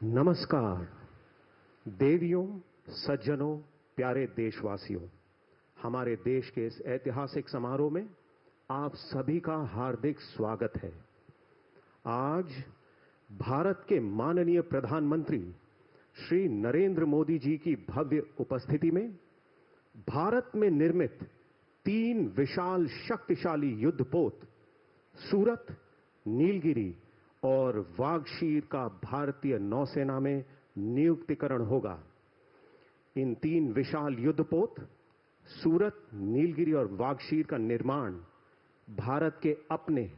नमस्कार देवियों, सज्जनों, प्यारे देशवासियों। हमारे देश के इस ऐतिहासिक समारोह में आप सभी का हार्दिक स्वागत है। आज भारत के माननीय प्रधानमंत्री श्री नरेंद्र मोदी जी की भव्य उपस्थिति में भारत में निर्मित 3 विशाल शक्तिशाली युद्धपोत सूरत, नीलगिरी और वागशीर का भारतीय नौसेना में नियुक्तिकरण होगा। इन 3 विशाल युद्धपोत सूरत, नीलगिरी और वागशीर का निर्माण भारत के अपने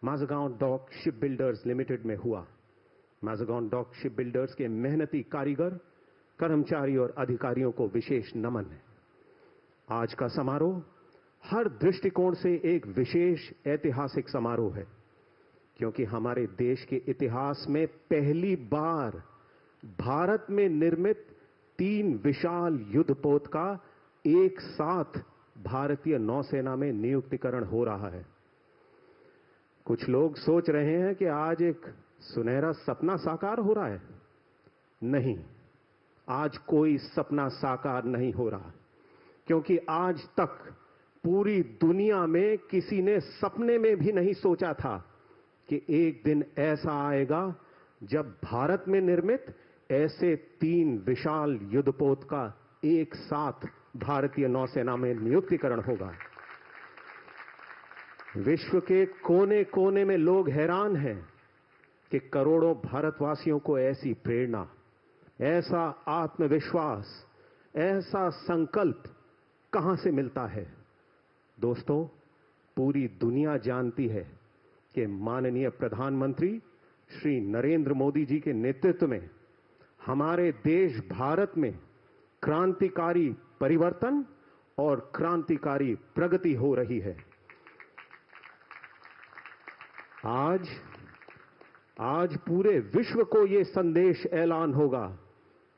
Mazagon dock shipbuilders limited में हुआ। माझगांव डॉक शिप बिल्डर्स के मेहनती कारीगर, कर्मचारी और अधिकारियों को विशेष नमन है। आज का समारोह हर दृष्टिकोण से एक विशेष ऐतिहासिक समारोह है, क्योंकि हमारे देश के इतिहास में पहली बार भारत में निर्मित 3 विशाल युद्धपोत का एक साथ भारतीय नौसेना में नियुक्तिकरण हो रहा है। कुछ लोग सोच रहे हैं कि आज एक सुनहरा सपना साकार हो रहा है। नहीं, आज कोई सपना साकार नहीं हो रहा, क्योंकि आज तक पूरी दुनिया में किसी ने सपने में भी नहीं सोचा था कि एक दिन ऐसा आएगा जब भारत में निर्मित ऐसे 3 विशाल युद्धपोत का एक साथ भारतीय नौसेना में नियुक्तिकरण होगा। विश्व के कोने कोने में लोग हैरान हैं कि करोड़ों भारतवासियों को ऐसी प्रेरणा, ऐसा आत्मविश्वास, ऐसा संकल्प कहां से मिलता है। दोस्तों, पूरी दुनिया जानती है कि माननीय प्रधानमंत्री श्री नरेंद्र मोदी जी के नेतृत्व में हमारे देश भारत में क्रांतिकारी परिवर्तन और क्रांतिकारी प्रगति हो रही है। आज पूरे विश्व को यह संदेश ऐलान होगा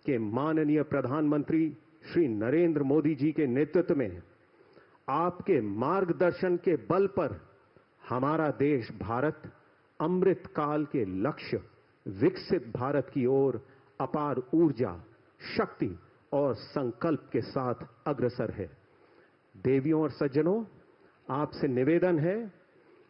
कि माननीय प्रधानमंत्री श्री नरेंद्र मोदी जी के नेतृत्व में आपके मार्गदर्शन के बल पर हमारा देश भारत अमृत काल के लक्ष्य विकसित भारत की ओर अपार ऊर्जा, शक्ति और संकल्प के साथ अग्रसर है। देवियों और सज्जनों, आपसे निवेदन है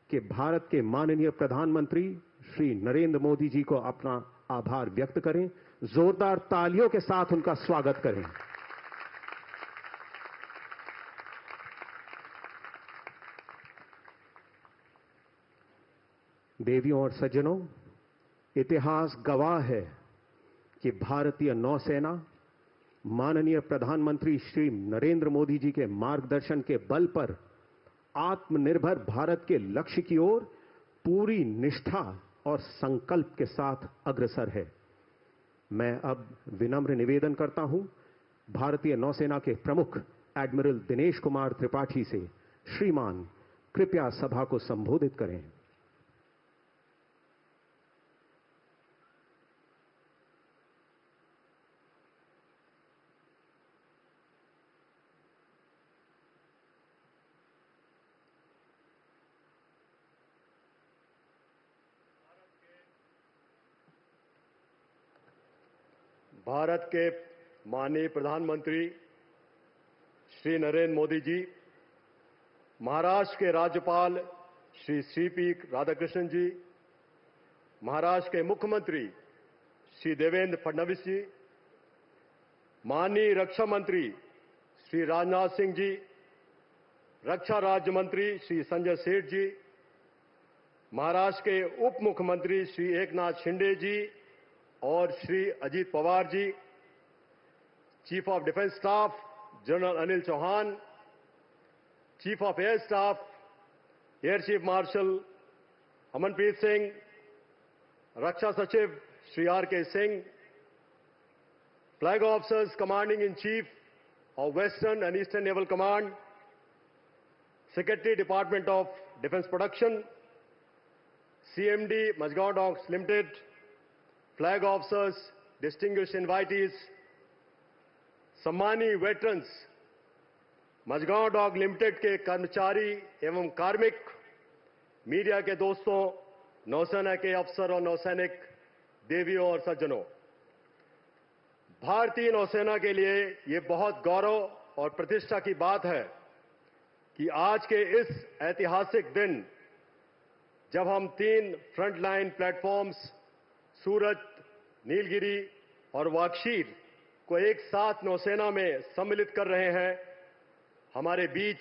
कि भारत के माननीय प्रधानमंत्री श्री नरेंद्र मोदी जी को अपना आभार व्यक्त करें। जोरदार तालियों के साथ उनका स्वागत करें। देवियों और सज्जनों, इतिहास गवाह है कि भारतीय नौसेना माननीय प्रधानमंत्री श्री नरेंद्र मोदी जी के मार्गदर्शन के बल पर आत्मनिर्भर भारत के लक्ष्य की ओर पूरी निष्ठा और संकल्प के साथ अग्रसर है। मैं अब विनम्र निवेदन करता हूं भारतीय नौसेना के प्रमुख एडमिरल दिनेश कुमार त्रिपाठी से, श्रीमान कृपया सभा को संबोधित करें। भारत के माननीय प्रधानमंत्री श्री नरेंद्र मोदी जी, महाराष्ट्र के राज्यपाल श्री सीपी राधाकृष्णन जी, महाराष्ट्र के मुख्यमंत्री श्री देवेंद्र फडणवीस जी, माननीय रक्षा मंत्री श्री राजनाथ सिंह जी, रक्षा राज्य मंत्री श्री संजय सेठ जी, महाराष्ट्र के उप मुख्यमंत्री श्री एकनाथ शिंदे जी और Shri Ajit Pawar ji, chief of defence staff general Anil Chauhan, chief of air staff air chief marshal Amanpreet Singh, रक्षा सचिव Shri R K Singh, flag officers commanding in chief of western and eastern naval command, secretary department of defence production, CMD Mazagon docks limited, flag officers, distinguished invitees, सम्मानीय veterans, Mazagon dock limited के कर्मचारी एवं कार्मिक, media के दोस्तों, नौसेना के अफसर और नौसैनिक, देवियों और सज्जनों, भारतीय नौसेना के लिए ये बहुत गौरव और प्रतिष्ठा की बात है कि आज के इस ऐतिहासिक दिन जब हम 3 फ्रंटलाइन प्लेटफॉर्म्स सूरत, नीलगिरी और वाक्षीर को एक साथ नौसेना में सम्मिलित कर रहे हैं, हमारे बीच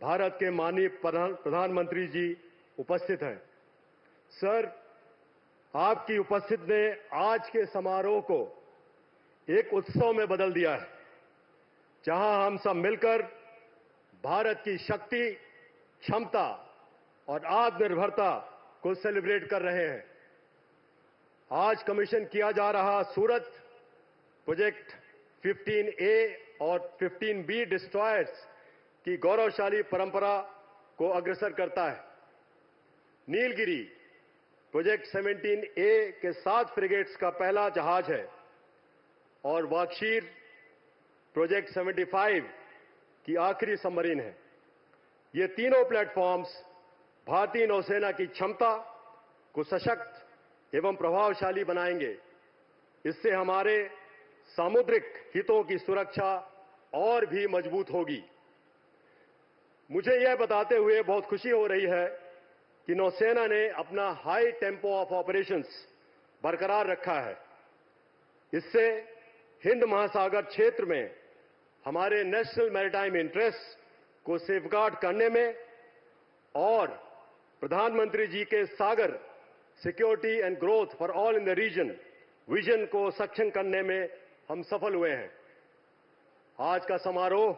भारत के माननीय प्रधानमंत्री जी उपस्थित हैं। सर, आपकी उपस्थिति ने आज के समारोह को एक उत्सव में बदल दिया है, जहां हम सब मिलकर भारत की शक्ति, क्षमता और आत्मनिर्भरता को सेलिब्रेट कर रहे हैं। आज कमीशन किया जा रहा सूरत प्रोजेक्ट 15A और 15B डिस्ट्रॉयर्स की गौरवशाली परंपरा को अग्रसर करता है। नीलगिरी प्रोजेक्ट 17A के 7 फ्रिगेट्स का पहला जहाज है और वाक्षीर प्रोजेक्ट 75 की आखिरी सबमरीन है। ये तीनों प्लेटफॉर्म्स भारतीय नौसेना की क्षमता को सशक्त एवं प्रभावशाली बनाएंगे। इससे हमारे सामुद्रिक हितों की सुरक्षा और भी मजबूत होगी। मुझे यह बताते हुए बहुत खुशी हो रही है कि नौसेना ने अपना हाई टेम्पो ऑफ ऑपरेशंस बरकरार रखा है। इससे हिंद महासागर क्षेत्र में हमारे नेशनल मैरीटाइम इंटरेस्ट को सेफगार्ड करने में और प्रधानमंत्री जी के Sagar security and growth for all in the region vision को सक्षम करने में हम सफल हुए हैं। आज का समारोह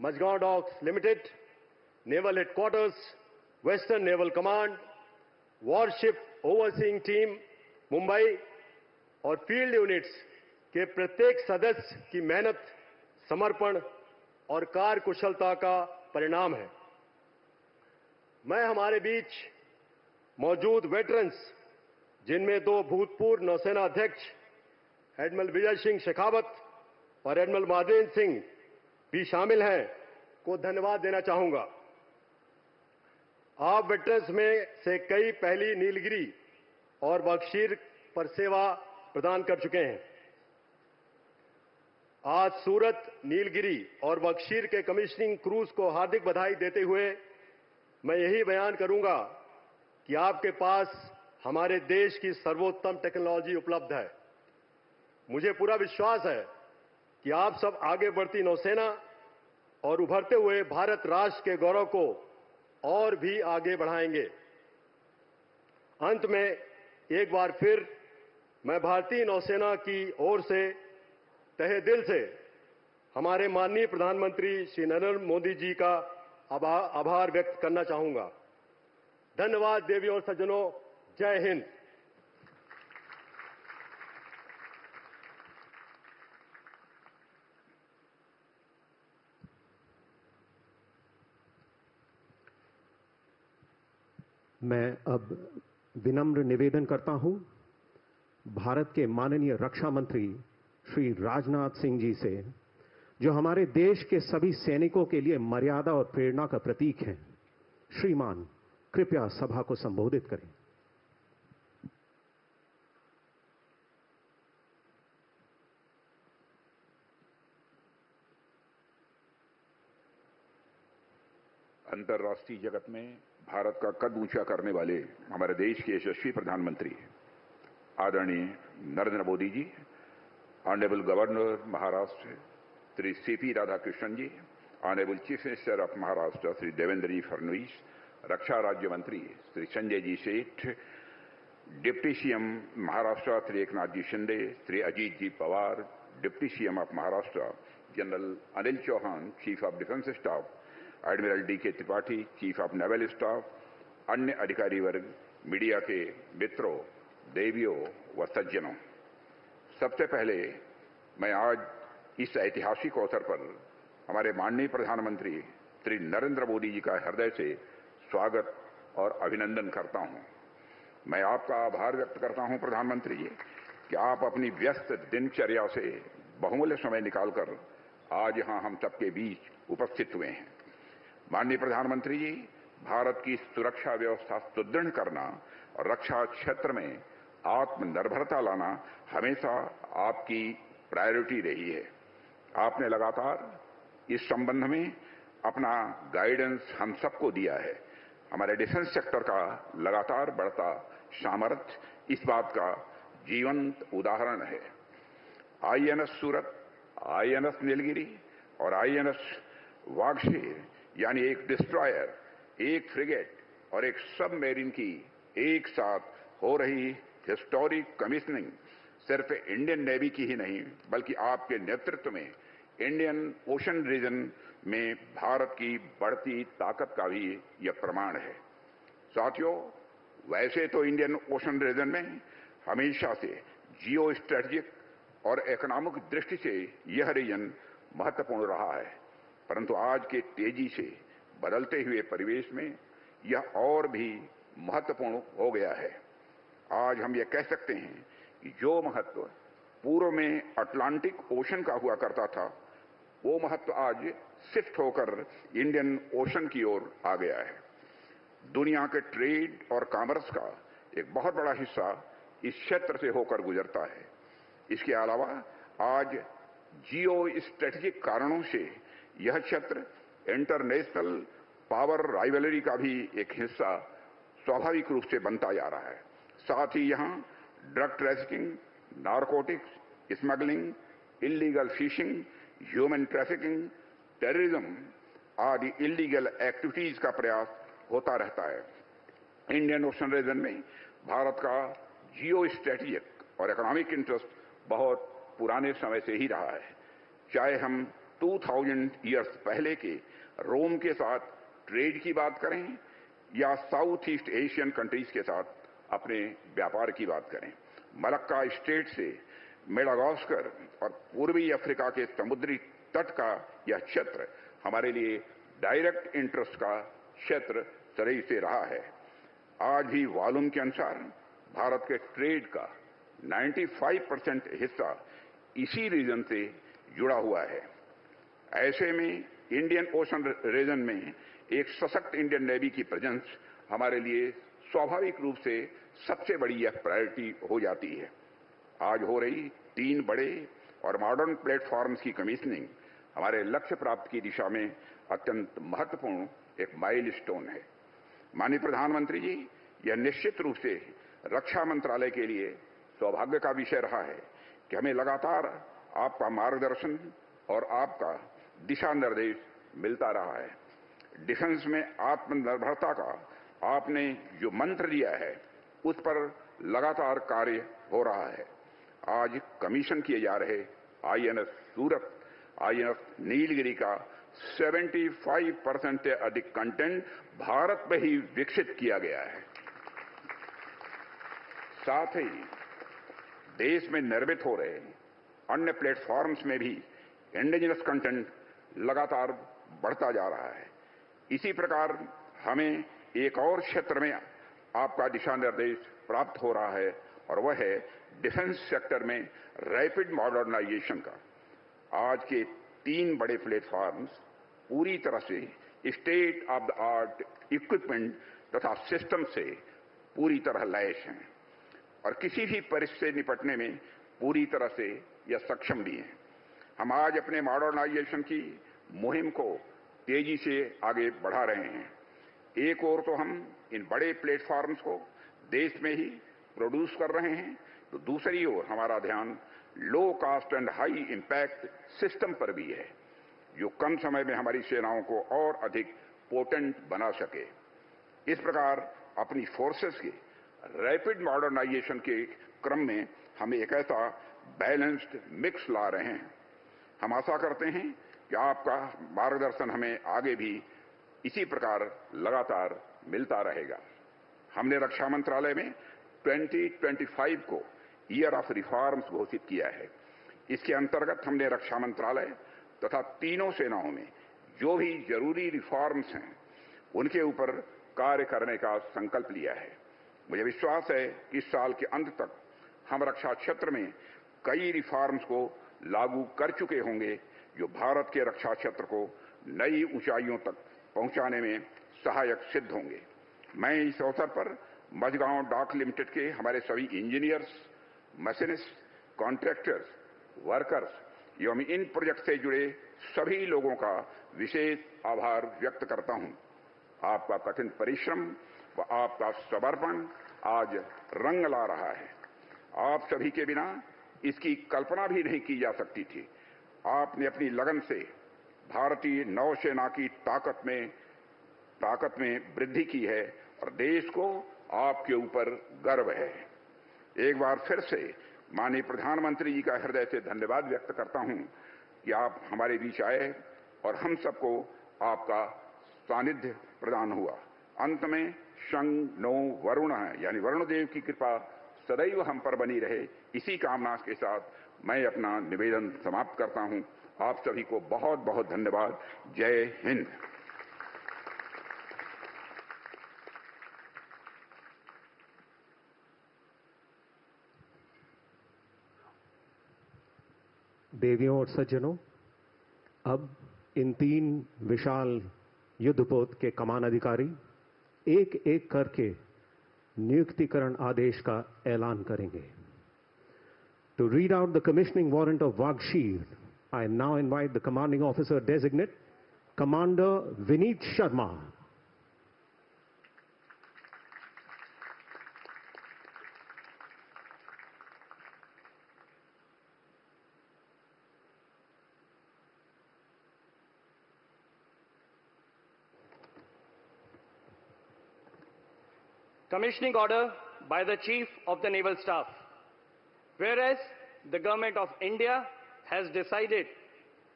Mazagon docks limited, naval headquarters, western naval command, warship overseeing team Mumbai और फील्ड यूनिट्स के प्रत्येक सदस्य की मेहनत, समर्पण और कार्यकुशलता का परिणाम है। मैं हमारे बीच मौजूद वेटरन्स, जिनमें 2 भूतपूर्व नौसेना अध्यक्ष एडमिरल विजय सिंह शेखावत और एडमिरल महादेव सिंह भी शामिल हैं, को धन्यवाद देना चाहूंगा। आप वेटरन्स में से कई पहली नीलगिरी और वाक्षीर पर सेवा प्रदान कर चुके हैं। आज सूरत, नीलगिरी और वाक्षीर के कमीशनिंग क्रूज को हार्दिक बधाई देते हुए मैं यही बयान करूंगा कि आपके पास हमारे देश की सर्वोत्तम टेक्नोलॉजी उपलब्ध है। मुझे पूरा विश्वास है कि आप सब आगे बढ़ती नौसेना और उभरते हुए भारत राष्ट्र के गौरव को और भी आगे बढ़ाएंगे। अंत में एक बार फिर मैं भारतीय नौसेना की ओर से तहे दिल से हमारे माननीय प्रधानमंत्री श्री नरेंद्र मोदी जी का आभार व्यक्त करना चाहूंगा। धन्यवाद देवियों और सज्जनों। जय हिंद। मैं अब विनम्र निवेदन करता हूं भारत के माननीय रक्षा मंत्री श्री राजनाथ सिंह जी से, जो हमारे देश के सभी सैनिकों के लिए मर्यादा और प्रेरणा का प्रतीक हैं। श्रीमान, कृपया सभा को संबोधित करें। अंतर्राष्ट्रीय जगत में भारत का कद ऊंचा करने वाले हमारे देश के यशस्वी प्रधानमंत्री आदरणीय Narendra Modi ji, honourable governor Maharashtra Shri CP Radhakrishnan ji, honourable chief minister of Maharashtra Shri Devendra ji Fadnavis, रक्षा राज्य मंत्री Shri Sanjay ji Seth, deputy CM Maharashtra Shri Eknath ji Shinde, Shri Ajit ji Pawar, deputy CM of Maharashtra general Anil Chauhan, chief of defence staff admiral D K. Tripathi, chief of naval staff, अन्य अधिकारी वर्ग, मीडिया के मित्रों, देवियों व सज्जनों, सबसे पहले मैं आज इस ऐतिहासिक अवसर पर हमारे माननीय प्रधानमंत्री श्री नरेंद्र मोदी जी का हृदय से स्वागत और अभिनंदन करता हूं। मैं आपका आभार व्यक्त करता हूं प्रधानमंत्री जी कि आप अपनी व्यस्त दिनचर्या से बहुमूल्य समय निकालकर आज यहां हम सबके बीच उपस्थित हुए हैं। माननीय प्रधानमंत्री जी, भारत की सुरक्षा व्यवस्था सुदृढ़ करना और रक्षा क्षेत्र में आत्मनिर्भरता लाना हमेशा आपकी प्रायोरिटी रही है। आपने लगातार इस संबंध में अपना गाइडेंस हम सबको दिया है। हमारे डिफेंस सेक्टर का लगातार बढ़ता सामर्थ्य इस बात का जीवंत उदाहरण है। आईएनएस सूरत, आईएनएस नीलगिरी और आईएनएस वागशीर यानी एक डिस्ट्रॉयर, एक फ्रिगेट और एक सबमरीन की एक साथ हो रही हिस्टोरिक कमीशनिंग सिर्फ इंडियन नेवी की ही नहीं बल्कि आपके नेतृत्व में इंडियन ओशन रीजन में भारत की बढ़ती ताकत का भी यह प्रमाण है। साथियों, वैसे तो इंडियन ओशन रीजन में हमेशा से जियो स्ट्रेटेजिक और इकोनॉमिक दृष्टि से यह रीजन महत्वपूर्ण रहा है, परंतु आज के तेजी से बदलते हुए परिवेश में यह और भी महत्वपूर्ण हो गया है। आज हम ये कह सकते हैं कि जो महत्व पूर्व में अटलांटिक ओशन का हुआ करता था, वो महत्व आज शिफ्ट होकर इंडियन ओशन की ओर आ गया है। दुनिया के ट्रेड और कॉमर्स का एक बहुत बड़ा हिस्सा इस क्षेत्र से होकर गुजरता है। इसके अलावा आज जियो स्ट्रेटेजिक कारणों से यह क्षेत्र इंटरनेशनल पावर राइवलरी का भी एक हिस्सा स्वाभाविक रूप से बनता जा रहा है। साथ ही यहां drug trafficking, narcotics, smuggling, illegal fishing, human trafficking, terrorism आदि इलीगल एक्टिविटीज का प्रयास होता रहता है। इंडियन ओशन रीजन में भारत का जियो स्ट्रेटेजिक और इकोनॉमिक इंटरेस्ट बहुत पुराने समय से ही रहा है। चाहे हम 2000 ईयर्स पहले के रोम के साथ ट्रेड की बात करें या साउथ ईस्ट एशियन कंट्रीज के साथ अपने व्यापार की बात करें, मलक्का स्टेट से मेडागास्कर और पूर्वी अफ्रीका के समुद्री तट का यह क्षेत्र हमारे लिए डायरेक्ट इंटरेस्ट का क्षेत्र सही से रहा है। आज भी वॉल्यूम के अनुसार भारत के ट्रेड का 95% हिस्सा इसी रीजन से जुड़ा हुआ है। ऐसे में इंडियन ओशन रीजन में एक सशक्त इंडियन नेवी की प्रेजेंस हमारे लिए स्वाभाविक रूप से सबसे बड़ी यह प्रायोरिटी हो जाती है। आज हो रही 3 बड़े और मॉडर्न प्लेटफॉर्म्स की कमीशनिंग हमारे लक्ष्य प्राप्ति की दिशा में अत्यंत महत्वपूर्ण एक माइलस्टोन है। माननीय प्रधानमंत्री जी, यह निश्चित रूप से रक्षा मंत्रालय के लिए सौभाग्य का विषय रहा है कि हमें लगातार आपका मार्गदर्शन और आपका दिशा निर्देश मिलता रहा है। डिफेंस में आत्मनिर्भरता का आपने जो मंत्र दिया है, उस पर लगातार कार्य हो रहा है। आज कमीशन किए जा रहे आईएनएस सूरत, आईएनएस नीलगिरी का 75% से अधिक कंटेंट भारत में ही विकसित किया गया है। साथ ही देश में निर्मित हो रहे अन्य प्लेटफॉर्म्स में भी इंडिजिनस कंटेंट लगातार बढ़ता जा रहा है। इसी प्रकार हमें एक और क्षेत्र में आपका दिशा निर्देश प्राप्त हो रहा है और वह है डिफेंस सेक्टर में रैपिड मॉडर्नाइजेशन का। आज के 3 बड़े प्लेटफॉर्म्स पूरी तरह से state of the art equipment तथा सिस्टम से पूरी तरह लैस हैं और किसी भी परिस्थिति से निपटने में पूरी तरह से यह सक्षम भी हैं। हम आज अपने मॉडर्नाइजेशन की मुहिम को तेजी से आगे बढ़ा रहे हैं। एक ओर तो हम इन बड़े प्लेटफॉर्म्स को देश में ही प्रोड्यूस कर रहे हैं, तो दूसरी ओर हमारा ध्यान low cost and high impact system पर भी है, जो कम समय में हमारी सेनाओं को और अधिक पोटेंट बना सके। इस प्रकार अपनी फोर्सेस के रैपिड मॉडर्नाइजेशन के क्रम में हम एक ऐसा बैलेंस्ड मिक्स ला रहे हैं। हम आशा करते हैं कि आपका मार्गदर्शन हमें आगे भी इसी प्रकार लगातार मिलता रहेगा। हमने रक्षा मंत्रालय में 2025 को ईयर ऑफ रिफॉर्म्स घोषित किया है। इसके अंतर्गत हमने रक्षा मंत्रालय तथा तीनों सेनाओं में जो भी जरूरी रिफॉर्म्स हैं, उनके ऊपर कार्य करने का संकल्प लिया है। मुझे विश्वास है कि इस साल के अंत तक हम रक्षा क्षेत्र में कई रिफॉर्म्स को लागू कर चुके होंगे, जो भारत के रक्षा क्षेत्र को नई ऊंचाइयों तक पहुंचाने में सहायक सिद्ध होंगे। मैं इस अवसर पर मझगांव डॉक लिमिटेड के हमारे सभी इंजीनियर्स, मशीनिस्ट, कॉन्ट्रैक्टर्स, वर्कर्स एवं इन प्रोजेक्ट से जुड़े सभी लोगों का विशेष आभार व्यक्त करता हूं। आपका कठिन परिश्रम व आपका समर्पण आज रंग ला रहा है। आप सभी के बिना इसकी कल्पना भी नहीं की जा सकती थी। आपने अपनी लगन से भारतीय नौसेना की ताकत में वृद्धि की है और देश को आपके ऊपर गर्व है। एक बार फिर से माननीय प्रधानमंत्री जी का हृदय से धन्यवाद व्यक्त करता हूं कि आप हमारे बीच आए और हम सबको आपका सानिध्य प्रदान हुआ। अंत में शं नो वरुण यानी वरुण देव की कृपा सदैव हम पर बनी रहे, इसी कामना के साथ मैं अपना निवेदन समाप्त करता हूं। आप सभी को बहुत बहुत धन्यवाद। जय हिंद। देवियों और सज्जनों, अब इन 3 विशाल युद्धपोत के कमान अधिकारी एक एक करके नियुक्तिकरण आदेश का ऐलान करेंगे। To read out the commissioning warrant of Wagshir, I now invite the commanding officer designate, Commander Vineet Sharma. Commissioning order by the Chief of the Naval Staff. Whereas the Government of India has decided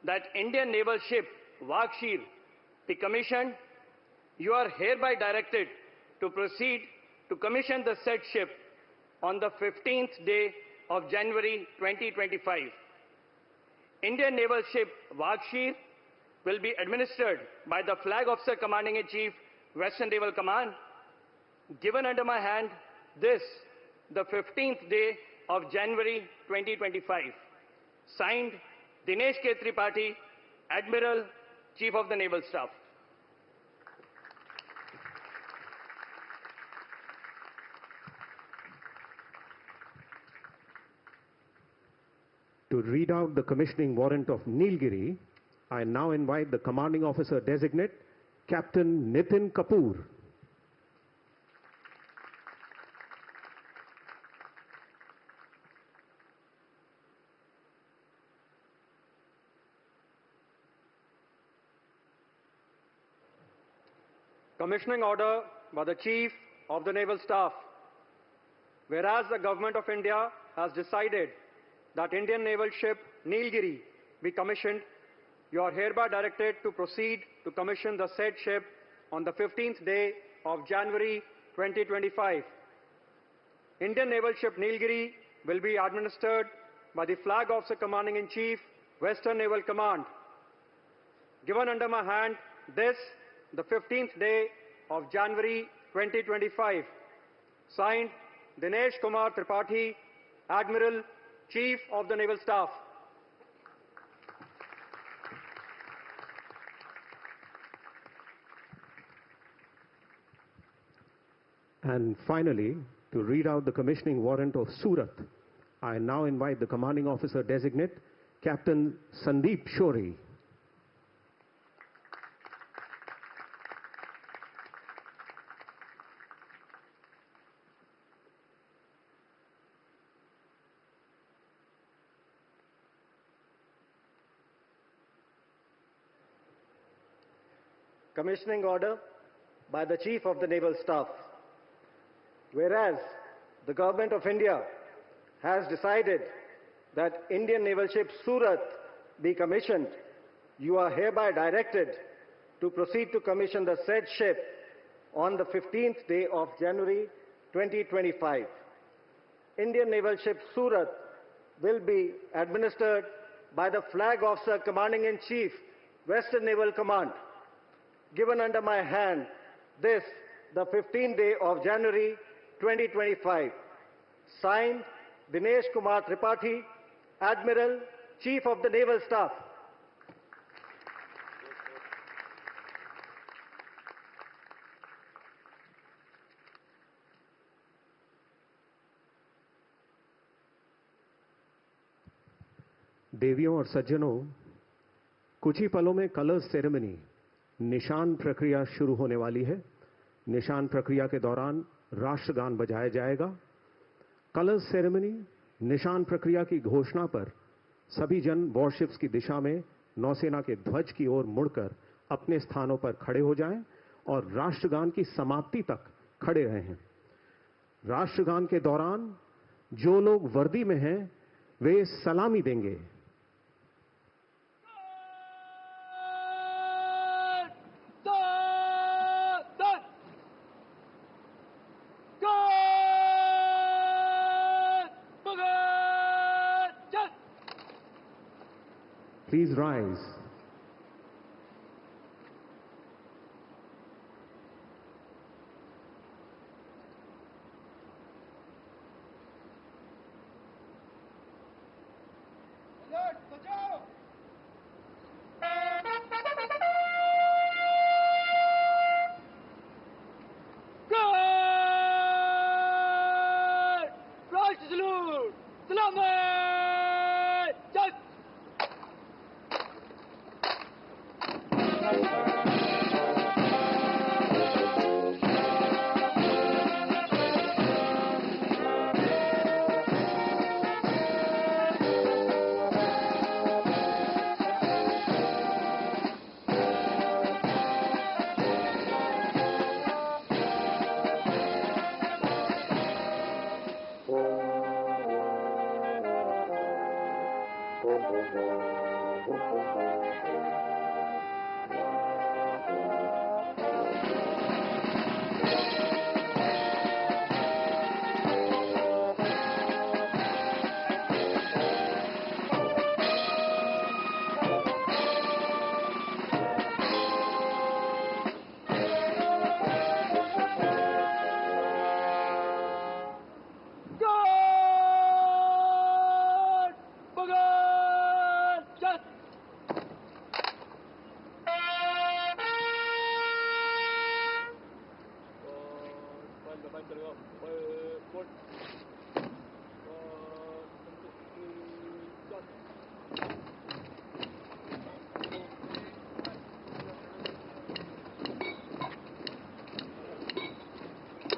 that Indian naval ship Wagshir be commissioned, you are hereby directed to proceed to commission the said ship on the 15th day of January 2025. Indian naval ship Wagshir will be administered by the Flag Officer Commanding-in-Chief, Western Naval Command, given under my hand this, the 15th day of January 2025. Signed, Dinesh K. Tripathi, Admiral, Chief of the Naval Staff. To read out the commissioning warrant of Nilgiri, I now invite the commanding officer designate, Captain Nitin Kapoor. Commissioning order by the Chief of the Naval Staff. Whereas the Government of India has decided that Indian naval ship Nilgiri be commissioned, you are hereby directed to proceed to commission the said ship on the 15th day of January 2025. Indian naval ship Nilgiri will be administered by the Flag Officer Commanding-in-Chief, Western Naval Command. Given under my hand this, the 15th day of January 2025. Signed, Dinesh Kumar Tripathi, Admiral, Chief of the Naval Staff. And finally, to read out the commissioning warrant of Surat, I now invite the commanding officer designate, Captain Sandeep Shori. Commissioning order by the Chief of the Naval Staff. Whereas the Government of India has decided that Indian naval ship Surat be commissioned, you are hereby directed to proceed to commission the said ship on the 15th day of January 2025. Indian naval ship Surat will be administered by the Flag Officer Commanding-in-Chief, Western Naval Command. Given under my hand this, the 15th day of January 2025. Signed, Dinesh Kumar Tripathi, Admiral, Chief of the Naval Staff. देवियों और सज्जनों, कुछ ही पलों में colours ceremony निशान प्रक्रिया शुरू होने वाली है। निशान प्रक्रिया के दौरान राष्ट्रगान बजाया जाएगा। कलर्स सेरेमनी निशान प्रक्रिया की घोषणा पर सभी जन वॉरशिप्स की दिशा में नौसेना के ध्वज की ओर मुड़कर अपने स्थानों पर खड़े हो जाएं और राष्ट्रगान की समाप्ति तक खड़े रहें। राष्ट्रगान के दौरान जो लोग वर्दी में हैं वे सलामी देंगे। Please rise.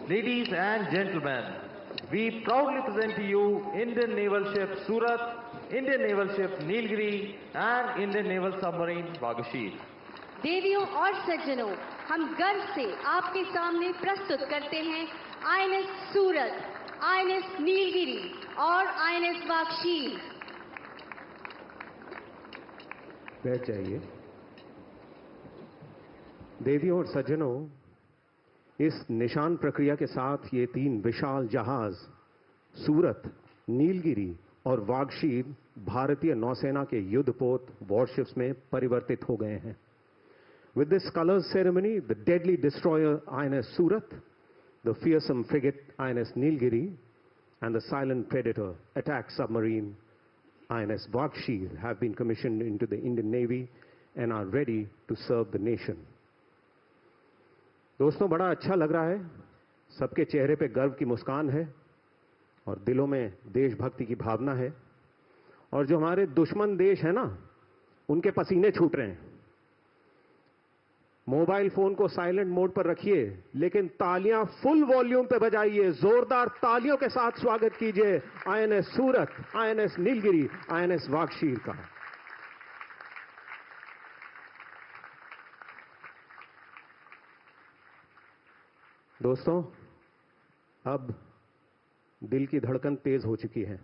Ladies and gentlemen, we proudly present to you Indian Naval Ship Surat, Indian Naval Ship Nilgiri and Indian Naval Submarine Vaghashir. देवियों और सज्जनों, हम गर्व से आपके सामने प्रस्तुत करते हैं आईएनएस सूरत, आईएनएस नीलगिरी और आईएनएस वागशीर। बैठ जाइए। देवियों और सज्जनों, इस निशान प्रक्रिया के साथ ये 3 विशाल जहाज सूरत, नीलगिरी और वागशीर भारतीय नौसेना के युद्धपोत वॉरशिप्स में परिवर्तित हो गए हैं। With this colors ceremony, the deadly destroyer INS Surat, the fearsome frigate INS Nilgiri, and the silent predator attack submarine INS Vaghashir have been commissioned into the Indian Navy and are ready to serve the nation. दोस्तों, बड़ा अच्छा लग रहा है। सबके चेहरे पे गर्व की मुस्कान है और दिलों में देशभक्ति की भावना है। और जो हमारे दुश्मन देश है ना, उनके पसीने छूट रहे हैं। मोबाइल फोन को साइलेंट मोड पर रखिए, लेकिन तालियां फुल वॉल्यूम पे बजाइए। जोरदार तालियों के साथ स्वागत कीजिए आईएनएस सूरत, आईएनएस नीलगिरी, आईएनएस वागशीर का। दोस्तों, अब दिल की धड़कन तेज हो चुकी है।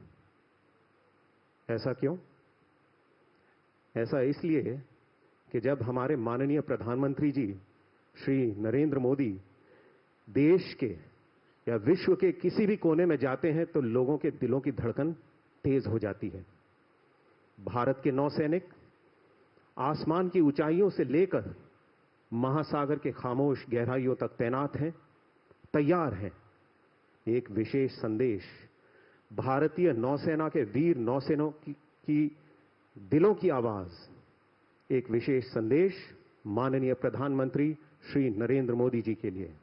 ऐसा क्यों? ऐसा इसलिए कि जब हमारे माननीय प्रधानमंत्री जी श्री नरेंद्र मोदी देश के या विश्व के किसी भी कोने में जाते हैं तो लोगों के दिलों की धड़कन तेज हो जाती है। भारत के नौसैनिक आसमान की ऊंचाइयों से लेकर महासागर के खामोश गहराइयों तक तैनात हैं, तैयार हैं। एक विशेष संदेश भारतीय नौसेना के वीर नौसेनों की दिलों की आवाज, एक विशेष संदेश माननीय प्रधानमंत्री श्री नरेंद्र मोदी जी के लिए।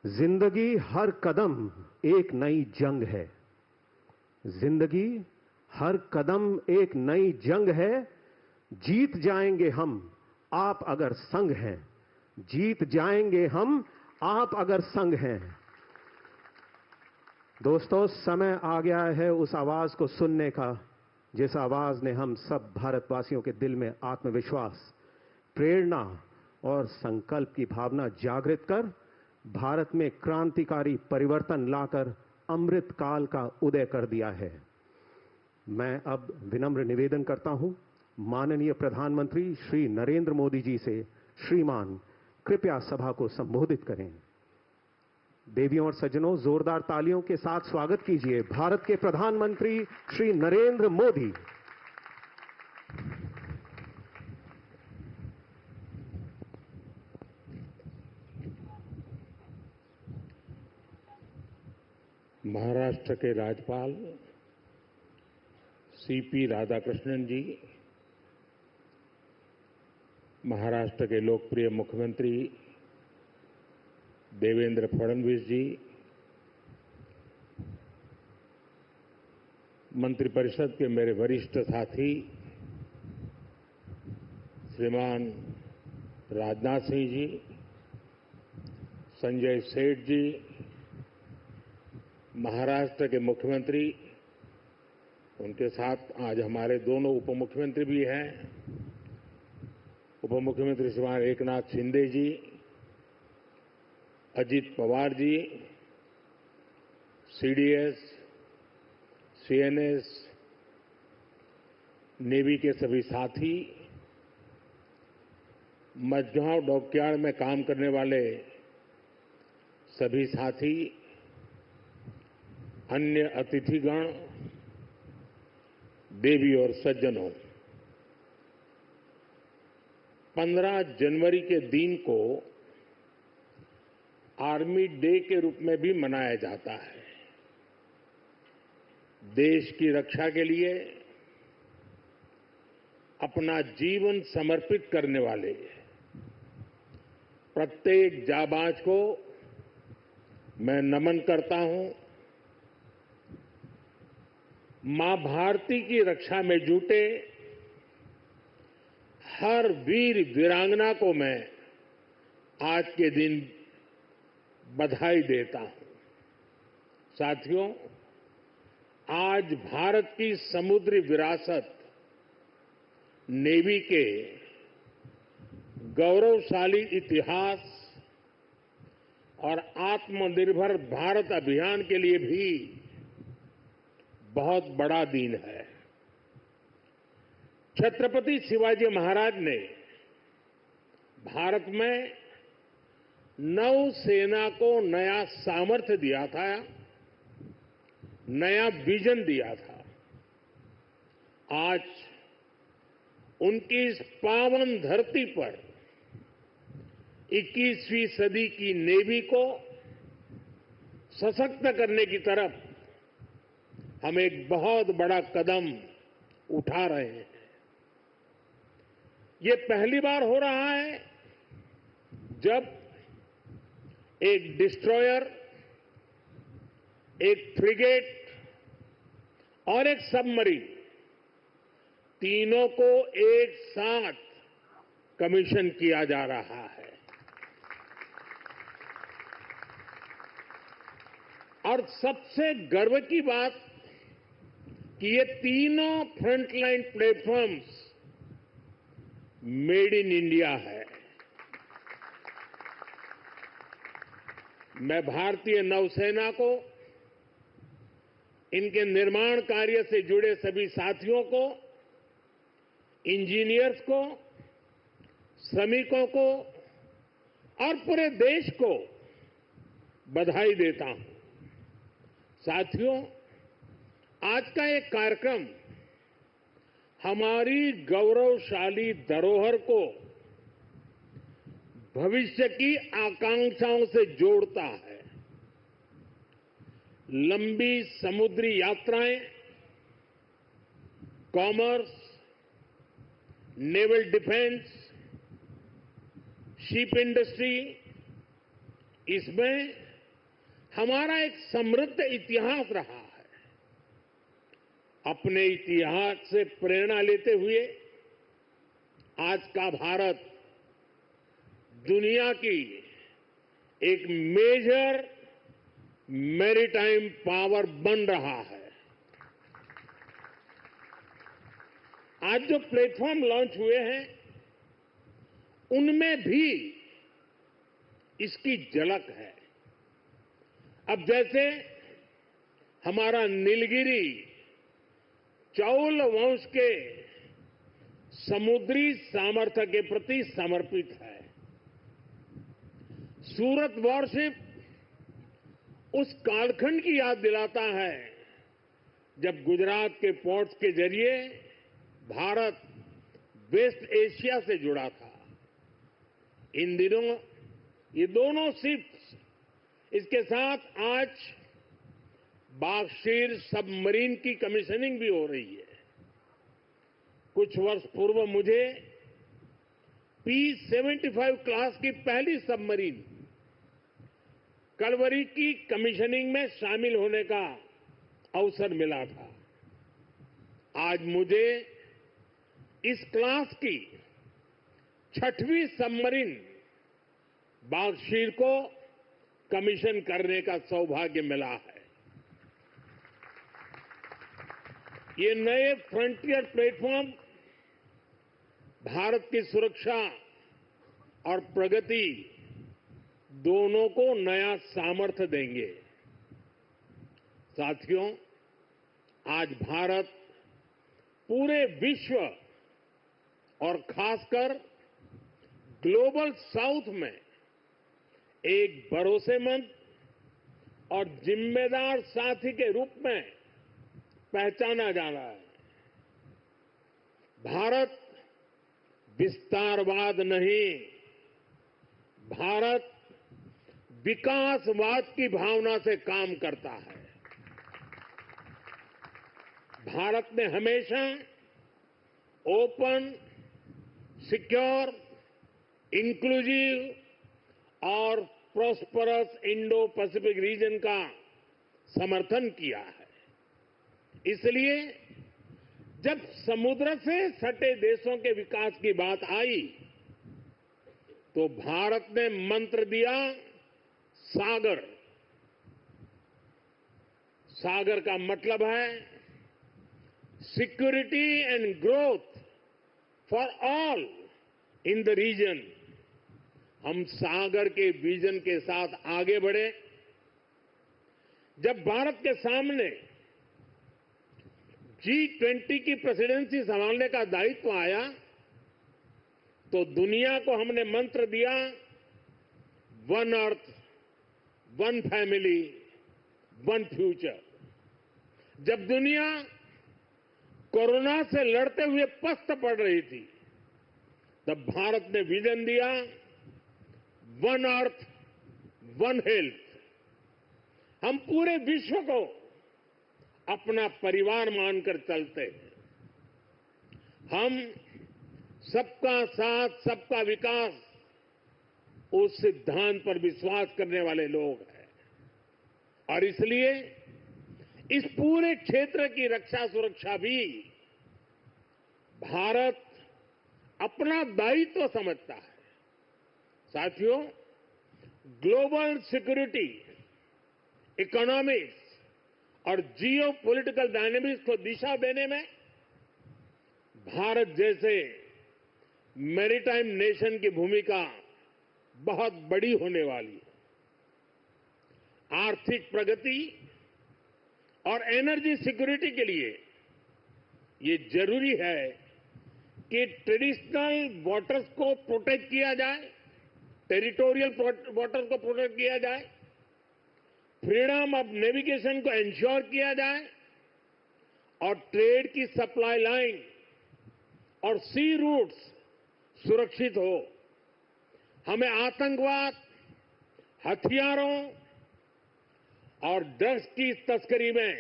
जिंदगी हर कदम एक नई जंग है। जिंदगी हर कदम एक नई जंग है, जीत जाएंगे हम, आप अगर संग हैं। जीत जाएंगे हम, आप अगर संग हैं। दोस्तों, समय आ गया है उस आवाज को सुनने का, जिस आवाज ने हम सब भारतवासियों के दिल में आत्मविश्वास, प्रेरणा और संकल्प की भावना जागृत कर भारत में क्रांतिकारी परिवर्तन लाकर अमृत काल का उदय कर दिया है। मैं अब विनम्र निवेदन करता हूं माननीय प्रधानमंत्री श्री नरेंद्र मोदी जी से, श्रीमान कृपया सभा को संबोधित करें। देवियों और सज्जनों, जोरदार तालियों के साथ स्वागत कीजिए भारत के प्रधानमंत्री श्री नरेंद्र मोदी। महाराष्ट्र के राज्यपाल सीपी राधाकृष्णन जी, महाराष्ट्र के लोकप्रिय मुख्यमंत्री देवेंद्र फडणवीस जी, मंत्रिपरिषद के मेरे वरिष्ठ साथी श्रीमान राजनाथ सिंह जी, संजय सेठ जी, महाराष्ट्र के मुख्यमंत्री, उनके साथ आज हमारे दोनों उप मुख्यमंत्री भी हैं, उप मुख्यमंत्री श्रीमान एकनाथ शिंदे जी, Ajit Pawar ji, CDS, CNS, navy के सभी साथी, मझगांव डॉकयार्ड में काम करने वाले सभी साथी, अन्य अतिथिगण, देवी और सज्जनों, 15 जनवरी के दिन को आर्मी डे के रूप में भी मनाया जाता है। देश की रक्षा के लिए अपना जीवन समर्पित करने वाले प्रत्येक जाबाज को मैं नमन करता हूं। मां भारती की रक्षा में जुटे हर वीर वीरांगना को मैं आज के दिन बधाई देता हूं। साथियों, आज भारत की समुद्री विरासत, नेवी के गौरवशाली इतिहास और आत्मनिर्भर भारत अभियान के लिए भी बहुत बड़ा दिन है। छत्रपति शिवाजी महाराज ने भारत में नौसेना को नया सामर्थ्य दिया था, नया विजन दिया था। आज उनकी इस पावन धरती पर 21वीं सदी की नेवी को सशक्त करने की तरफ हम एक बहुत बड़ा कदम उठा रहे हैं। ये पहली बार हो रहा है जब एक डिस्ट्रॉयर, एक फ्रिगेट और एक सबमरीन, तीनों को एक साथ कमीशन किया जा रहा है। और सबसे गर्व की बात कि ये तीनों frontline platforms made in India है। मैं भारतीय नौसेना को, इनके निर्माण कार्य से जुड़े सभी साथियों को, इंजीनियर्स को, श्रमिकों को और पूरे देश को बधाई देता हूं। साथियों, आज का एक कार्यक्रम हमारी गौरवशाली धरोहर को भविष्य की आकांक्षाओं से जोड़ता है। लंबी समुद्री यात्राएं, commerce, naval defence, ship industry, इसमें हमारा एक समृद्ध इतिहास रहा है। अपने इतिहास से प्रेरणा लेते हुए आज का भारत दुनिया की एक मेजर मैरीटाइम पावर बन रहा है। आज जो प्लेटफॉर्म लॉन्च हुए हैं उनमें भी इसकी झलक है। अब जैसे हमारा नीलगिरी चौल वंश के समुद्री सामर्थ्य के प्रति समर्पित है। सूरत वॉरशिप उस कालखंड की याद दिलाता है जब गुजरात के पोर्ट्स के जरिए भारत वेस्ट एशिया से जुड़ा था। इन दिनों ये दोनों शिप्स, इसके साथ आज बागशीर सबमरीन की कमीशनिंग भी हो रही है। कुछ वर्ष पूर्व मुझे P-75 क्लास की पहली सबमरीन कलवरी की कमीशनिंग में शामिल होने का अवसर मिला था। आज मुझे इस क्लास की 6वीं सबमरीन बागशीर को कमीशन करने का सौभाग्य मिला है। ये नए फ्रंटियर प्लेटफॉर्म भारत की सुरक्षा और प्रगति दोनों को नया सामर्थ्य देंगे। साथियों, आज भारत पूरे विश्व और खासकर ग्लोबल साउथ में एक भरोसेमंद और जिम्मेदार साथी के रूप में पहचाना जा रहा है। भारत विस्तारवाद नहीं, भारत विकासवाद की भावना से काम करता है। भारत ने हमेशा ओपन, सिक्योर, इंक्लूसिव और प्रॉस्परस इंडो पैसिफिक रीजन का समर्थन किया है। इसलिए जब समुद्र से सटे देशों के विकास की बात आई तो भारत ने मंत्र दिया सागर। सागर का मतलब है security and growth for all in the region. हम सागर के विजन के साथ आगे बढ़े। जब भारत के सामने G20 की प्रेसिडेंसी संभालने का दायित्व आया तो दुनिया को हमने मंत्र दिया one earth, one family, one future. जब दुनिया कोरोना से लड़ते हुए पस्त पड़ रही थी तब भारत ने विजन दिया वन अर्थ, वन हेल्थ। हम पूरे विश्व को अपना परिवार मानकर चलते हैं। हम सबका साथ, सबका विकास, उस सिद्धांत पर विश्वास करने वाले लोग हैं और इसलिए इस पूरे क्षेत्र की रक्षा सुरक्षा भी भारत अपना दायित्व समझता है। साथियों, ग्लोबल सिक्योरिटी, इकोनॉमिक्स और जियो पॉलिटिकल डायनेमिक्स को दिशा देने में भारत जैसे मैरीटाइम नेशन की भूमिका बहुत बड़ी होने वाली है। आर्थिक प्रगति और एनर्जी सिक्योरिटी के लिए ये जरूरी है कि ट्रेडिशनल वाटर्स को प्रोटेक्ट किया जाए, टेरिटोरियल वाटर्स को प्रोटेक्ट किया जाए, फ्रीडम ऑफ नेविगेशन को इंश्योर किया जाए और ट्रेड की सप्लाई लाइन और सी रूट्स सुरक्षित हो। हमें आतंकवाद, हथियारों और ड्रग्स की तस्करी में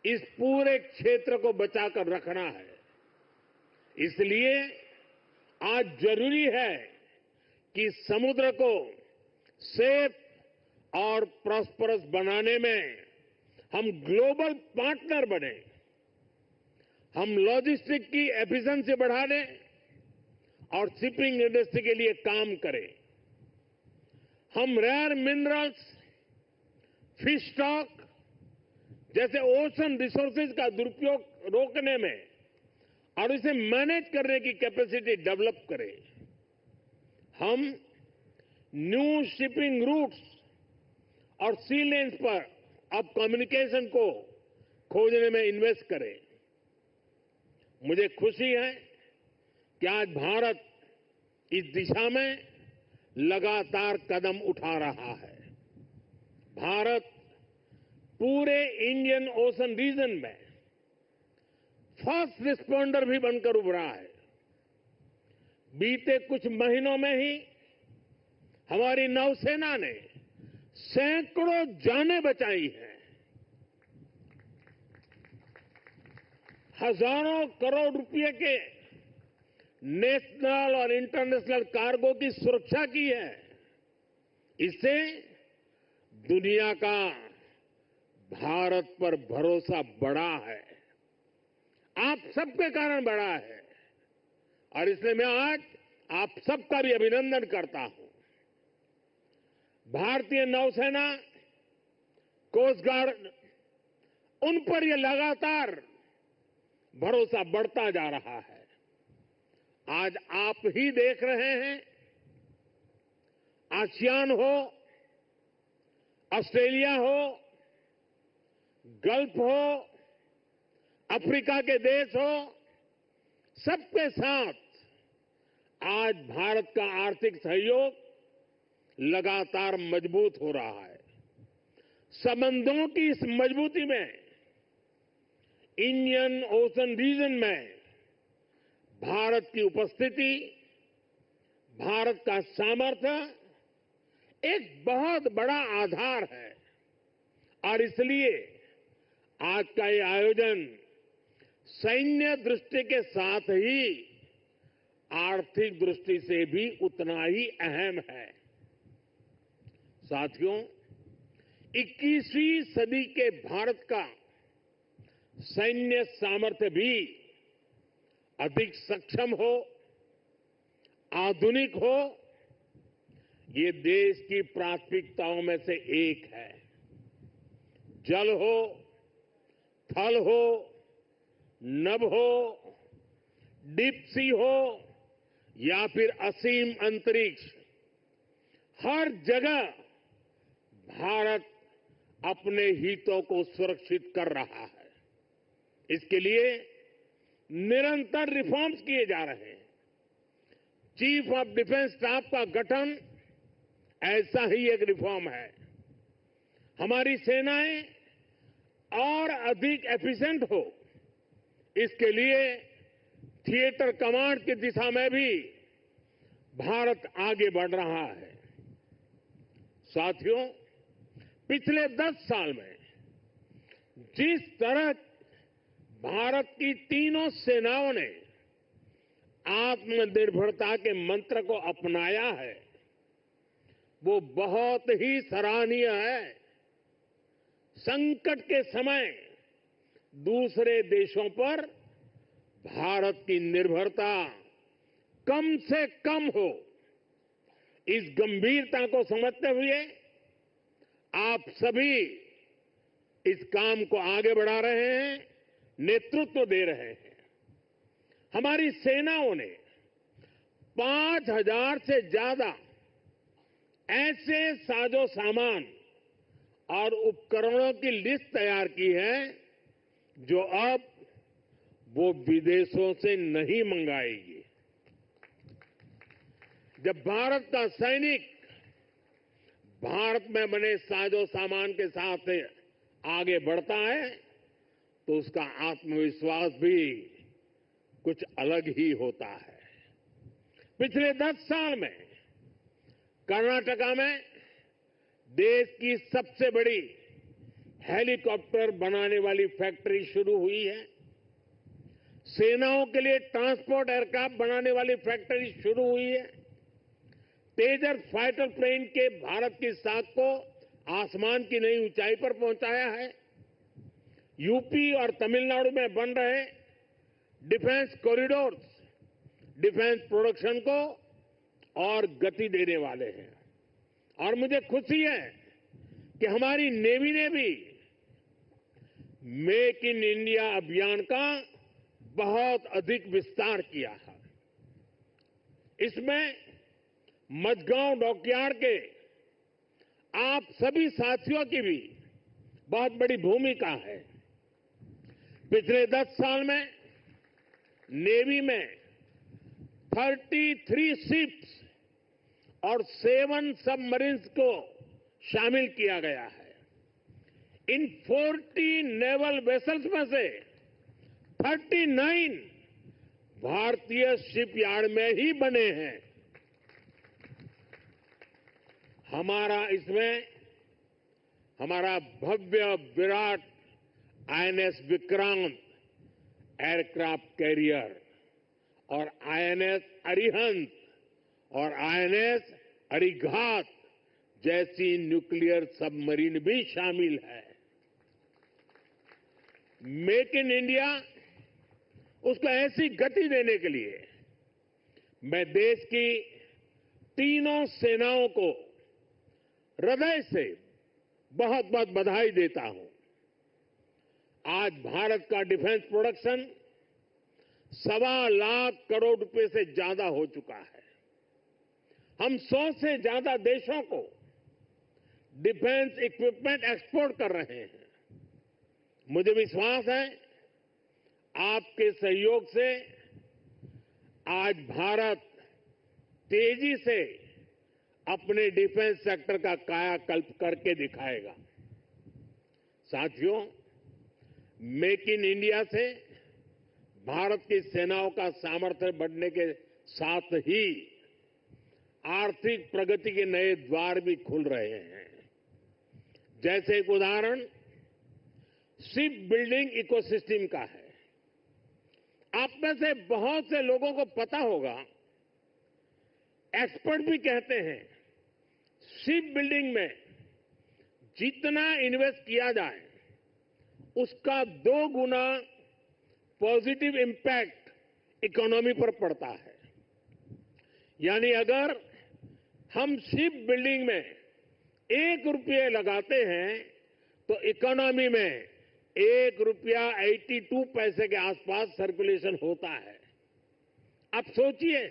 इस पूरे क्षेत्र को बचाकर रखना है। इसलिए आज जरूरी है कि समुद्र को सेफ और प्रॉस्परस बनाने में हम ग्लोबल पार्टनर बने हम लॉजिस्टिक की एफिशिएंसी बढ़ाने और शिपिंग इंडस्ट्री के लिए काम करें। हम रेयर मिनरल्स, फिश स्टॉक जैसे ओशन रिसोर्सेज का दुरुपयोग रोकने में और इसे मैनेज करने की कैपेसिटी डेवलप करें। हम न्यू शिपिंग रूट्स और सी लेन्स पर अब कम्युनिकेशन को खोजने में इन्वेस्ट करें। मुझे खुशी है कि आज भारत इस दिशा में लगातार कदम उठा रहा है। भारत पूरे इंडियन ओशन रीजन में फर्स्ट रिस्पॉन्डर भी बनकर उभरा है। बीते कुछ महीनों में ही हमारी नौसेना ने सैकड़ों जानें बचाई हैं। हजारों करोड़ रुपए के नेशनल और इंटरनेशनल कार्गो की सुरक्षा की है। इससे दुनिया का भारत पर भरोसा बढ़ा है, आप सबके कारण बढ़ा है और इसलिए मैं आज आप सबका भी अभिनंदन करता हूं। भारतीय नौसेना, कोस्ट गार्ड, उन पर यह लगातार भरोसा बढ़ता जा रहा है। आज आप ही देख रहे हैं, आसियान हो, ऑस्ट्रेलिया हो, गल्फ हो, अफ्रीका के देश हो, सबके साथ आज भारत का आर्थिक सहयोग लगातार मजबूत हो रहा है। संबंधों की इस मजबूती में इंडियन ओशन रीजन में भारत की उपस्थिति, भारत का सामर्थ्य एक बहुत बड़ा आधार है और इसलिए आज का ये आयोजन सैन्य दृष्टि के साथ ही आर्थिक दृष्टि से भी उतना ही अहम है। साथियों, 21वीं सदी के भारत का सैन्य सामर्थ्य भी अधिक सक्षम हो, आधुनिक हो, ये देश की प्राथमिकताओं में से एक है। जल हो, थल हो, नभ हो, डीप सी हो या फिर असीम अंतरिक्ष, हर जगह भारत अपने हितों को सुरक्षित कर रहा है। इसके लिए निरंतर रिफॉर्म्स किए जा रहे हैं। चीफ ऑफ डिफेंस स्टाफ का गठन ऐसा ही एक रिफॉर्म है। हमारी सेनाएं और अधिक एफिशिएंट हो, इसके लिए थिएटर कमांड की दिशा में भी भारत आगे बढ़ रहा है। साथियों, पिछले 10 साल में जिस तरह भारत की तीनों सेनाओं ने आत्मनिर्भरता के मंत्र को अपनाया है, वो बहुत ही सराहनीय है। संकट के समय दूसरे देशों पर भारत की निर्भरता कम से कम हो, इस गंभीरता को समझते हुए आप सभी इस काम को आगे बढ़ा रहे हैं, नेतृत्व दे रहे हैं। हमारी सेनाओं ने 5000 से ज्यादा ऐसे साजो सामान और उपकरणों की लिस्ट तैयार की है जो अब वो विदेशों से नहीं मंगाएगी। जब भारत का सैनिक भारत में बने साजो सामान के साथ आगे बढ़ता है तो उसका आत्मविश्वास भी कुछ अलग ही होता है। पिछले 10 साल में कर्नाटका में देश की सबसे बड़ी हेलीकॉप्टर बनाने वाली फैक्ट्री शुरू हुई है। सेनाओं के लिए ट्रांसपोर्ट एयरक्राफ्ट बनाने वाली फैक्ट्री शुरू हुई है। तेजस फाइटर प्लेन के भारत की साख को आसमान की नई ऊंचाई पर पहुंचाया है। यूपी और तमिलनाडु में बन रहे डिफेंस कॉरिडोर्स, डिफेंस प्रोडक्शन को और गति देने वाले हैं। और मुझे खुशी है कि हमारी नेवी ने भी मेक इन इंडिया अभियान का बहुत अधिक विस्तार किया है। इसमें मझगांव डॉकयार्ड के आप सभी साथियों की भी बहुत बड़ी भूमिका है। पिछले 10 साल में नेवी में 33 शिप्स और 7 सबमरीन्स को शामिल किया गया है। इन 40 नेवल वेसल्स में से 39 भारतीय शिपयार्ड में ही बने हैं। हमारा भव्य विराट आईएनएस विक्रांत एयरक्राफ्ट कैरियर और आईएनएस अरिहंत और आईएनएस अरिघात जैसी न्यूक्लियर सबमरीन भी शामिल है। मेक इन इंडिया उसको ऐसी गति देने के लिए मैं देश की तीनों सेनाओं को हृदय से बहुत बहुत बधाई देता हूं। आज भारत का डिफेंस प्रोडक्शन 1.25 लाख करोड़ रुपए से ज्यादा हो चुका है। हम 100 से ज्यादा देशों को डिफेंस इक्विपमेंट एक्सपोर्ट कर रहे हैं। मुझे विश्वास है आपके सहयोग से आज भारत तेजी से अपने डिफेंस सेक्टर का कायाकल्प करके दिखाएगा। साथियों, मेक इन इंडिया से भारत की सेनाओं का सामर्थ्य बढ़ने के साथ ही आर्थिक प्रगति के नए द्वार भी खुल रहे हैं। जैसे एक उदाहरण शिप बिल्डिंग इकोसिस्टम का है। आप में से बहुत से लोगों को पता होगा, एक्सपर्ट भी कहते हैं शिप बिल्डिंग में जितना इन्वेस्ट किया जाए उसका 2 गुना पॉजिटिव इंपैक्ट इकोनॉमी पर पड़ता है। यानी अगर हम शिप बिल्डिंग में 1 रुपये लगाते हैं तो इकोनॉमी में 1 रुपया 82 पैसे के आसपास सर्कुलेशन होता है। अब सोचिए,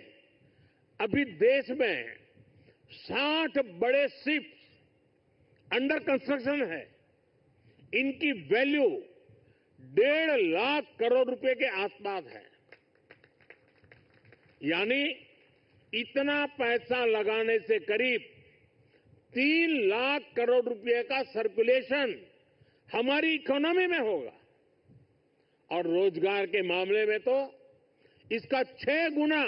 अभी देश में 60 बड़े शिप्स अंडर कंस्ट्रक्शन है। इनकी वैल्यू 1.5 लाख करोड़ रुपए के आसपास है। यानी इतना पैसा लगाने से करीब 3 लाख करोड़ रुपए का सर्कुलेशन हमारी इकोनॉमी में होगा। और रोजगार के मामले में तो इसका 6 गुना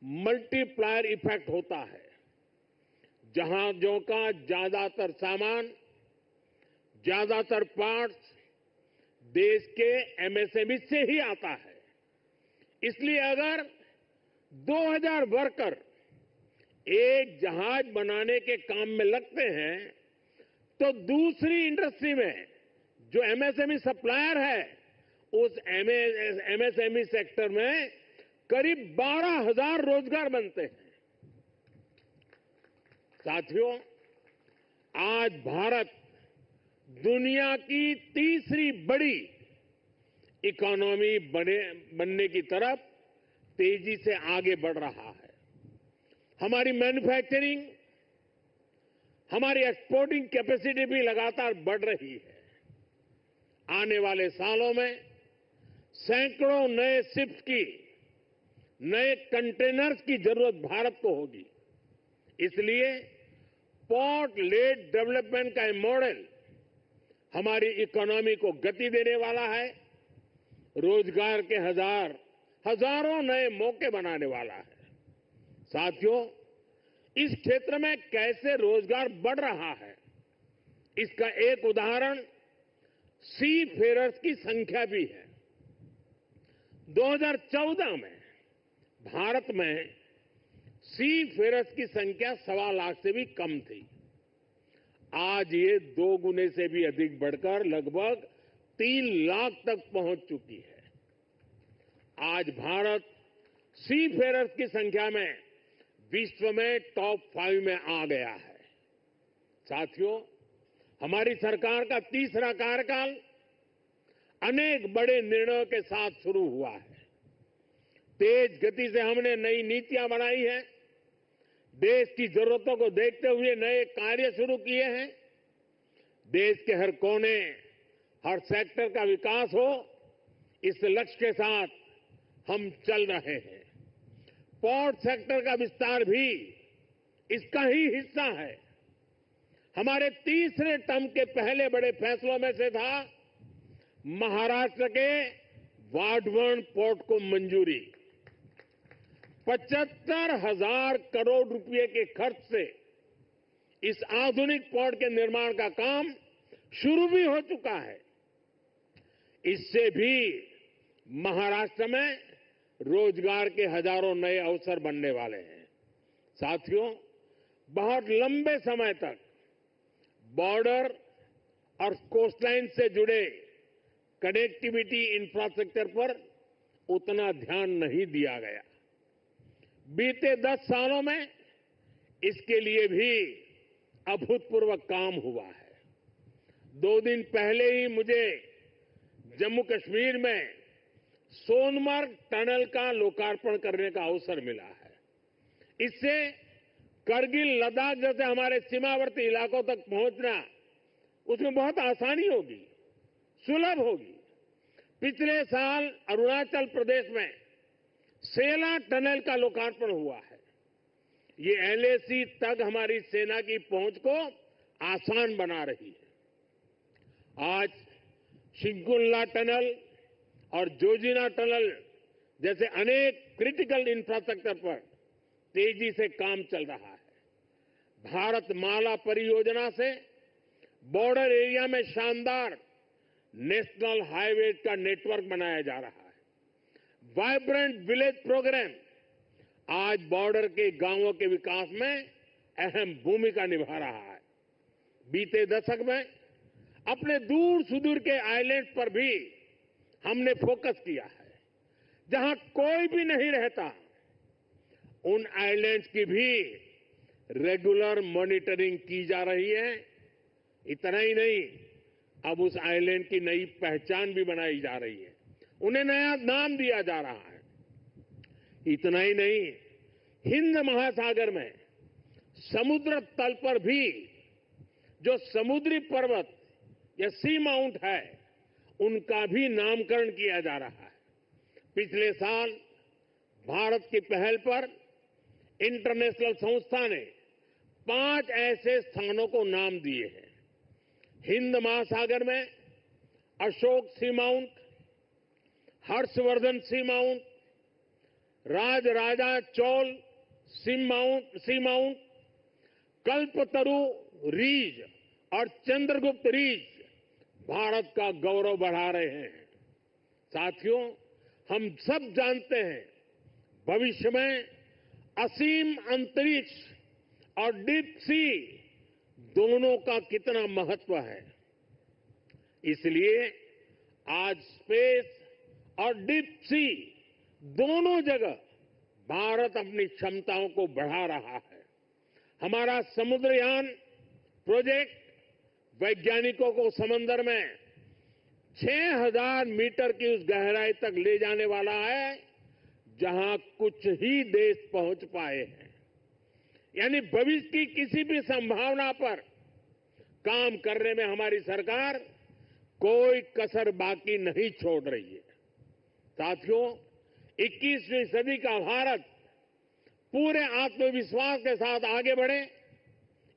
मल्टीप्लायर इफेक्ट होता है। जहाजों का ज्यादातर सामान, ज्यादातर पार्ट्स देश के एमएसएमई से ही आता है। इसलिए अगर 2000 वर्कर एक जहाज बनाने के काम में लगते हैं तो दूसरी इंडस्ट्री में जो एमएसएमई सप्लायर है उस एमएसएमई सेक्टर में करीब 12,000 रोजगार बनते हैं। साथियों, आज भारत दुनिया की तीसरी बड़ी इकोनॉमी बनने की तरफ तेजी से आगे बढ़ रहा है। हमारी मैन्युफैक्चरिंग, हमारी एक्सपोर्टिंग कैपेसिटी भी लगातार बढ़ रही है। आने वाले सालों में सैकड़ों नए शिप्स की, नए कंटेनर्स की जरूरत भारत को होगी। इसलिए पोर्ट लेड डेवलपमेंट का मॉडल हमारी इकोनॉमी को गति देने वाला है, रोजगार के हजारों नए मौके बनाने वाला है। साथियों, इस क्षेत्र में कैसे रोजगार बढ़ रहा है, इसका एक उदाहरण सी फेरर्स की संख्या भी है। 2014 में भारत में सी फेरर्स की संख्या 1.25 लाख से भी कम थी। आज ये 2 गुने से भी अधिक बढ़कर लगभग 3 लाख तक पहुंच चुकी है। आज भारत सी फेयरर्स की संख्या में विश्व में टॉप 5 में आ गया है। साथियों, हमारी सरकार का तीसरा कार्यकाल अनेक बड़े निर्णयों के साथ शुरू हुआ है। तेज गति से हमने नई नीतियां बनाई हैं, देश की जरूरतों को देखते हुए नए कार्य शुरू किए हैं। देश के हर कोने, हर सेक्टर का विकास हो, इस लक्ष्य के साथ हम चल रहे हैं। पोर्ट सेक्टर का विस्तार भी इसका ही हिस्सा है। हमारे तीसरे टर्म के पहले बड़े फैसलों में से था महाराष्ट्र के वाढवण पोर्ट को मंजूरी। 75,000 करोड़ रुपए के खर्च से इस आधुनिक पोर्ट के निर्माण का काम शुरू भी हो चुका है। इससे भी महाराष्ट्र में रोजगार के हजारों नए अवसर बनने वाले हैं। साथियों, बहुत लंबे समय तक बॉर्डर और कोस्टलाइन से जुड़े कनेक्टिविटी इंफ्रास्ट्रक्चर पर उतना ध्यान नहीं दिया गया। बीते 10 सालों में इसके लिए भी अभूतपूर्व काम हुआ है। 2 दिन पहले ही मुझे जम्मू कश्मीर में सोनमर्ग टनल का लोकार्पण करने का अवसर मिला है। इससे करगिल, लद्दाख जैसे हमारे सीमावर्ती इलाकों तक पहुंचना, उसमें बहुत आसानी होगी, सुलभ होगी। पिछले साल अरुणाचल प्रदेश में सेला टनल का लोकार्पण हुआ है। ये एलएसी तक हमारी सेना की पहुंच को आसान बना रही है। आज शिंकुल्ला टनल और जोजिना टनल जैसे अनेक क्रिटिकल इंफ्रास्ट्रक्चर पर तेजी से काम चल रहा है। भारत माला परियोजना से बॉर्डर एरिया में शानदार नेशनल हाईवे का नेटवर्क बनाया जा रहा है। वाइब्रेंट विलेज प्रोग्राम आज बॉर्डर के गांवों के विकास में अहम भूमिका निभा रहा है। बीते दशक में अपने दूर सुदूर के आइलैंड पर भी हमने फोकस किया है। जहां कोई भी नहीं रहता, उन आइलैंड्स की भी रेगुलर मॉनिटरिंग की जा रही है। इतना ही नहीं, अब उस आइलैंड की नई पहचान भी बनाई जा रही है, उन्हें नया नाम दिया जा रहा है। इतना ही नहीं, हिंद महासागर में समुद्र तल पर भी जो समुद्री पर्वत या सी माउंट है, उनका भी नामकरण किया जा रहा है। पिछले साल भारत की पहल पर इंटरनेशनल संस्था ने 5 ऐसे स्थानों को नाम दिए हैं। हिंद महासागर में अशोक सी माउंट, हर्षवर्धन सी माउंट, राजराजा चोल सी माउंट, कल्पतरु रीज और चंद्रगुप्त रीज भारत का गौरव बढ़ा रहे हैं। साथियों, हम सब जानते हैं भविष्य में असीम अंतरिक्ष और डीप सी दोनों का कितना महत्व है। इसलिए आज स्पेस और डीप सी दोनों जगह भारत अपनी क्षमताओं को बढ़ा रहा है। हमारा समुद्रयान प्रोजेक्ट वैज्ञानिकों को समंदर में 6,000 मीटर की उस गहराई तक ले जाने वाला है जहां कुछ ही देश पहुंच पाए हैं। यानी भविष्य की किसी भी संभावना पर काम करने में हमारी सरकार कोई कसर बाकी नहीं छोड़ रही है। साथियों, 21वीं सदी का भारत पूरे आत्मविश्वास के साथ आगे बढ़े,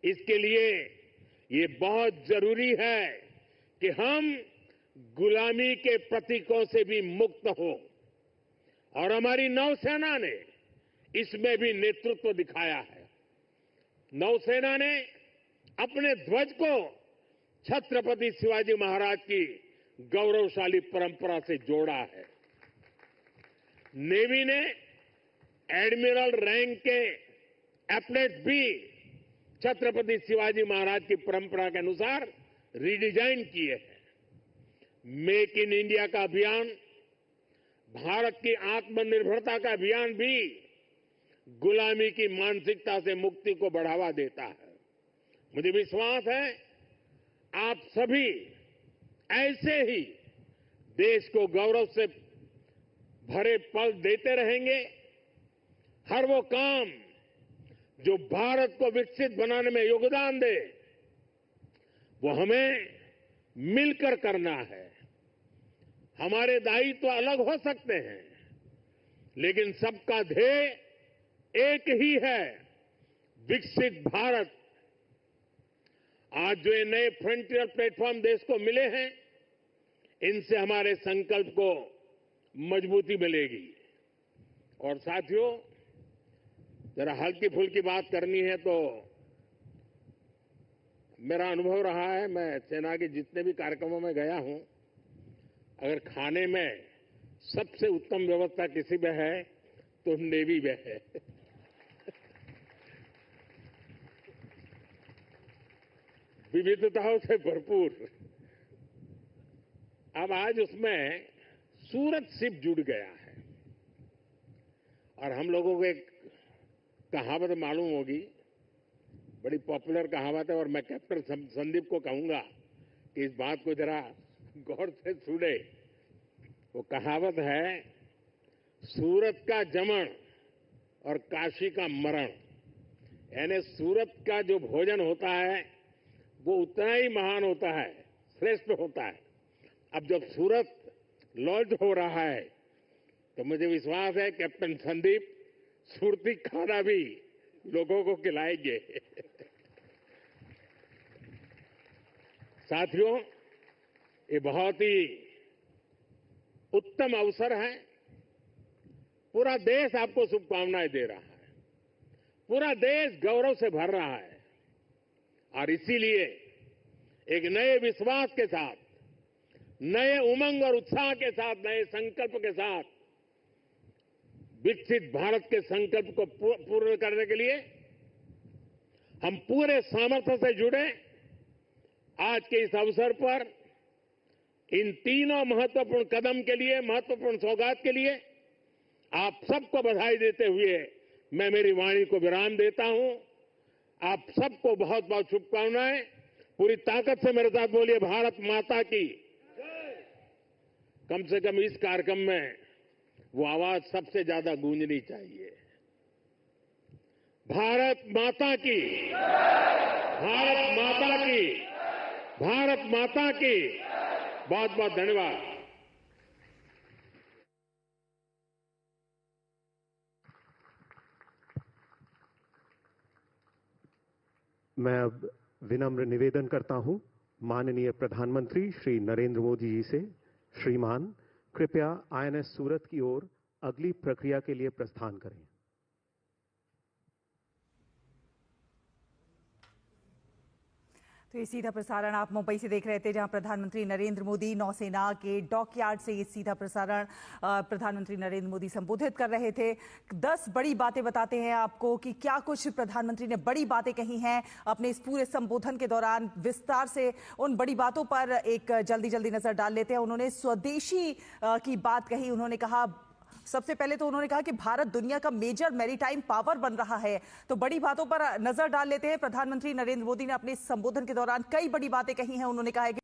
इसके लिए ये बहुत जरूरी है कि हम गुलामी के प्रतीकों से भी मुक्त हो। और हमारी नौसेना ने इसमें भी नेतृत्व दिखाया है। नौसेना ने अपने ध्वज को छत्रपति शिवाजी महाराज की गौरवशाली परंपरा से जोड़ा है। नेवी ने एडमिरल रैंक के एपलेट्स भी छत्रपति शिवाजी महाराज की परंपरा के अनुसार रिडिजाइन किए हैं। मेक इन इंडिया का अभियान भारत की आत्मनिर्भरता का अभियान भी गुलामी की मानसिकता से मुक्ति को बढ़ावा देता है। मुझे विश्वास है आप सभी ऐसे ही देश को गौरव से भरे पल देते रहेंगे। हर वो काम जो भारत को विकसित बनाने में योगदान दे, वो हमें मिलकर करना है। हमारे दायित्व अलग हो सकते हैं, लेकिन सबका ध्येय एक ही है, विकसित भारत। आज जो ये नए फ्रंटियर प्लेटफॉर्म देश को मिले हैं, इनसे हमारे संकल्प को मजबूती मिलेगी। और साथियों, जरा हल्की फुल्की बात करनी है तो मेरा अनुभव रहा है, मैं सेना के जितने भी कार्यक्रमों में गया हूं, अगर खाने में सबसे उत्तम व्यवस्था किसी में है तो नेवी में है। विविधताओं से भरपूर। अब आज उसमें सूरत शिप जुड़ गया है और हम लोगों को एक कहावत मालूम होगी, बड़ी पॉपुलर कहावत है, और मैं कैप्टन संदीप को कहूंगा कि इस बात को जरा गौर से सुने। वो कहावत है, सूरत का जमण और काशी का मरण। यानी सूरत का जो भोजन होता है वो उतना ही महान होता है, श्रेष्ठ होता है। अब जब सूरत लॉन्च हो रहा है तो मुझे विश्वास है कैप्टन संदीप सुरती खाना भी लोगों को खिलाएंगे। साथियों, ये बहुत ही उत्तम अवसर है। पूरा देश आपको शुभकामनाएं दे रहा है, पूरा देश गौरव से भर रहा है और इसीलिए एक नए विश्वास के साथ, नए उमंग और उत्साह के साथ, नए संकल्प के साथ विकसित भारत के संकल्प को पूर्ण करने के लिए हम पूरे सामर्थ्य से जुड़े। आज के इस अवसर पर इन तीनों महत्वपूर्ण कदम के लिए, महत्वपूर्ण सौगात के लिए आप सबको बधाई देते हुए मैं मेरी वाणी को विराम देता हूं। आप सबको बहुत बहुत शुभकामनाएं। पूरी ताकत से मेरे साथ बोलिए, भारत माता की। कम से कम इस कार्यक्रम में वो आवाज सबसे ज्यादा गूंजनी चाहिए। भारत माता की, भारत माता की, भारत माता की। बहुत बहुत धन्यवाद। मैं अब विनम्र निवेदन करता हूं माननीय प्रधानमंत्री श्री नरेंद्र मोदी जी से, श्रीमान कृपया आईएनएस सूरत की ओर अगली प्रक्रिया के लिए प्रस्थान करें। तो ये सीधा प्रसारण आप मुंबई से देख रहे थे, जहां प्रधानमंत्री नरेंद्र मोदी नौसेना के डॉकयार्ड से ये सीधा प्रसारण प्रधानमंत्री नरेंद्र मोदी संबोधित कर रहे थे। 10 बड़ी बातें बताते हैं आपको कि क्या कुछ प्रधानमंत्री ने बड़ी बातें कही हैं अपने इस पूरे संबोधन के दौरान। विस्तार से उन बड़ी बातों पर एक जल्दी नजर डाल लेते हैं। उन्होंने स्वदेशी की बात कही। उन्होंने कहा, सबसे पहले तो उन्होंने कहा कि भारत दुनिया का मेजर मैरीटाइम पावर बन रहा है। तो बड़ी बातों पर नजर डाल लेते हैं। प्रधानमंत्री नरेंद्र मोदी ने अपने संबोधन के दौरान कई बड़ी बातें कही हैं। उन्होंने कहा है कि